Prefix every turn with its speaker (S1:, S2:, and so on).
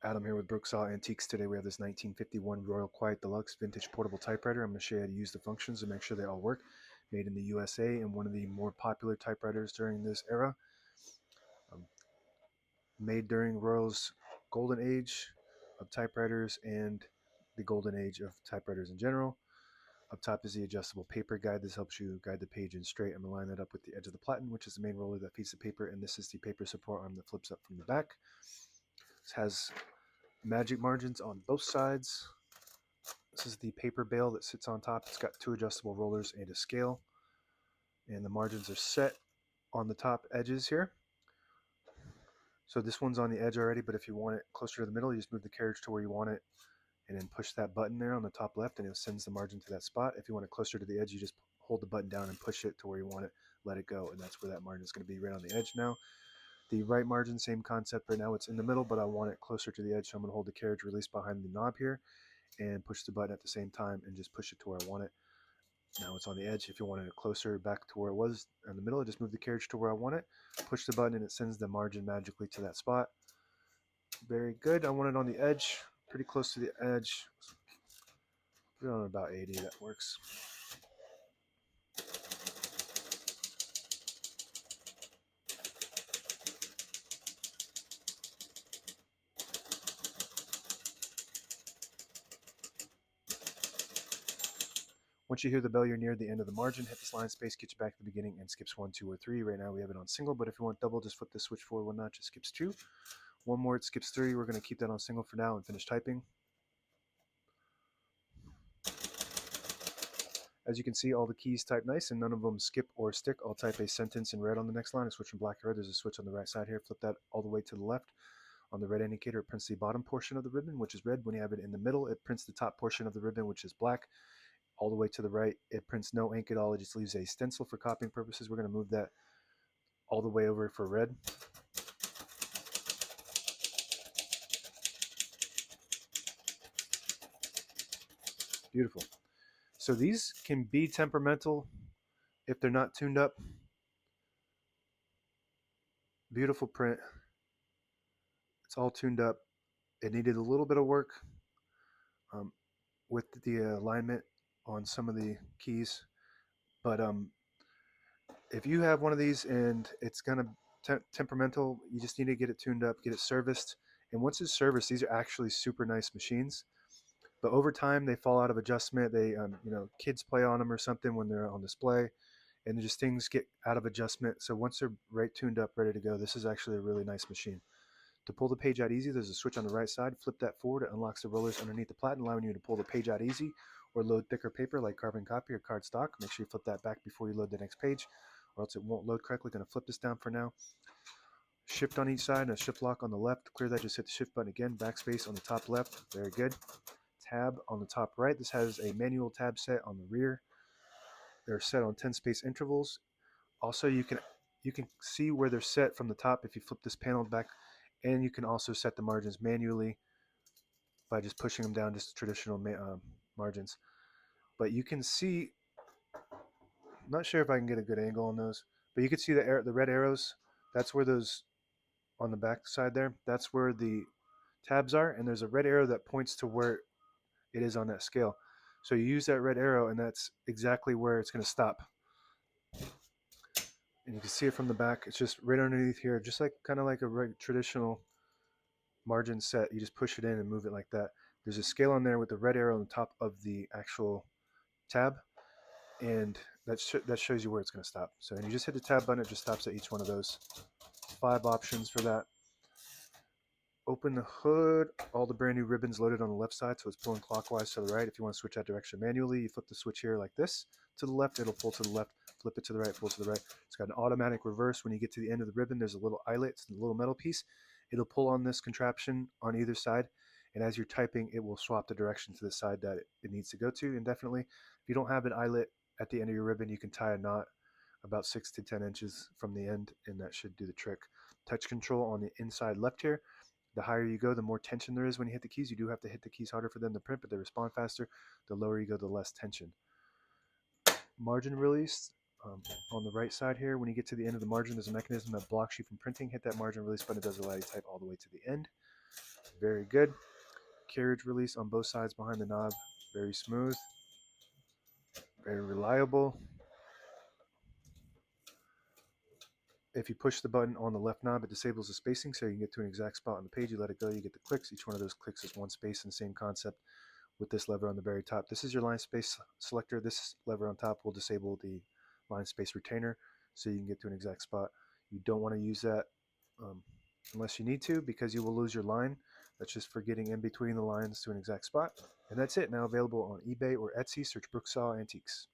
S1: Adam here with Brooksaw Antiques. Today we have this 1951 Royal Quiet De Luxe vintage portable typewriter. I'm going to show you how to use the functions to make sure they all work. Made in the USA and one of the more popular typewriters during this era. Um, Made during Royal's golden age of typewriters and the golden age of typewriters in general. Up top is the adjustable paper guide. This helps you guide the page in straight. I'm going to line that up with the edge of the platen, which is the main roller that feeds the paper, and this is the paper support arm that flips up from the back. This has magic margins on both sides. This is the paper bale that sits on top. It's got two adjustable rollers and a scale. And the margins are set on the top edges here. So this one's on the edge already, but if you want it closer to the middle, you just move the carriage to where you want it and then push that button there on the top left and it sends the margin to that spot. If you want it closer to the edge, you just hold the button down and push it to where you want it, let it go, and that's where that margin is going to be, right on the edge now. The right margin, same concept. Right now it's in the middle, but I want it closer to the edge, so I'm going to hold the carriage release behind the knob here and push the button at the same time and just push it to where I want it. Now it's on the edge. If you wanted it closer back to where it was in the middle, just move the carriage to where I want it, push the button, and it sends the margin magically to that spot. Very good. I want it on the edge, pretty close to the edge. Put it on about 80, that works. Once you hear the bell, you're near the end of the margin. Hit this line space, gets you back to the beginning, and skips 1, 2, or 3. Right now we have it on single, but if you want double, just flip the switch forward one notch. It skips 2. One more, it skips 3. We're going to keep that on single for now and finish typing. As you can see, all the keys type nice and none of them skip or stick. I'll type a sentence in red on the next line and switch from black to red. There's a switch on the right side here. Flip that all the way to the left. On the red indicator, it prints the bottom portion of the ribbon, which is red. When you have it in the middle, it prints the top portion of the ribbon, which is black. All the way to the right, it prints no ink at all. It just leaves a stencil for copying purposes. We're going to move that all the way over for red. Beautiful. So these can be temperamental if they're not tuned up. Beautiful print. It's all tuned up. It needed a little bit of work um, with the alignment on some of the keys, but if you have one of these and it's kind of temperamental, you just need to get it tuned up, get it serviced. And once it's serviced, these are actually super nice machines. But over time, they fall out of adjustment. They, kids play on them or something when they're on display, and just things get out of adjustment. So once they're right tuned up, ready to go, this is actually a really nice machine. To pull the page out easy, there's a switch on the right side. Flip that forward. It unlocks the rollers underneath the platen, allowing you to pull the page out easy or load thicker paper like carbon copy or cardstock. Make sure you flip that back before you load the next page, or else it won't load correctly. Going to flip this down for now. Shift on each side and a shift lock on the left. To clear that, just hit the shift button again. Backspace on the top left. Very good. Tab on the top right. This has a manual tab set on the rear. They're set on 10 space intervals. Also, you can see where they're set from the top if you flip this panel back, and you can also set the margins manually by just pushing them down, just traditional margins. But you can see, I'm not sure if I can get a good angle on those, but you can see the red arrows. That's where those, on the back side there, that's where the tabs are, and there's a red arrow that points to where it is on that scale. So you use that red arrow, and that's exactly where it's going to stop. And you can see it from the back. It's just right underneath here, just like kind of like a traditional margin set. You just push it in and move it like that. There's a scale on there with the red arrow on the top of the actual tab, and that shows you where it's going to stop. So you just hit the tab button, it just stops at each one of those. 5 options for that. Open the hood. All the brand new ribbons loaded on the left side, so it's pulling clockwise to the right. If you want to switch that direction manually, you flip the switch here like this. To the left, it'll pull to the left. Flip it to the right, pull to the right. It's got an automatic reverse. When you get to the end of the ribbon, there's a little eyelet, it's a little metal piece. It'll pull on this contraption on either side, and as you're typing, it will swap the direction to the side that it needs to go to indefinitely. If you don't have an eyelet at the end of your ribbon, you can tie a knot about 6 to 10 inches from the end, and that should do the trick. Touch control on the inside left here. The higher you go, the more tension there is when you hit the keys. You do have to hit the keys harder for them to print, but they respond faster. The lower you go, the less tension. Margin release. On the right side here, when you get to the end of the margin, there's a mechanism that blocks you from printing. Hit that margin release button. It does allow you to type all the way to the end. very good. Carriage release on both sides behind the knob, very smooth, very reliable. If you push the button on the left knob, it disables the spacing so you can get to an exact spot on the page. You let it go, you get the clicks. Each one of those clicks is one space, and the same concept with this lever on the very top. This is your line space selector. This lever on top will disable the line space retainer so you can get to an exact spot. You don't want to use that unless you need to, because you will lose your line. That's just for getting in between the lines to an exact spot. And that's it. Now available on eBay or Etsy. Search Brooksaw Antiques.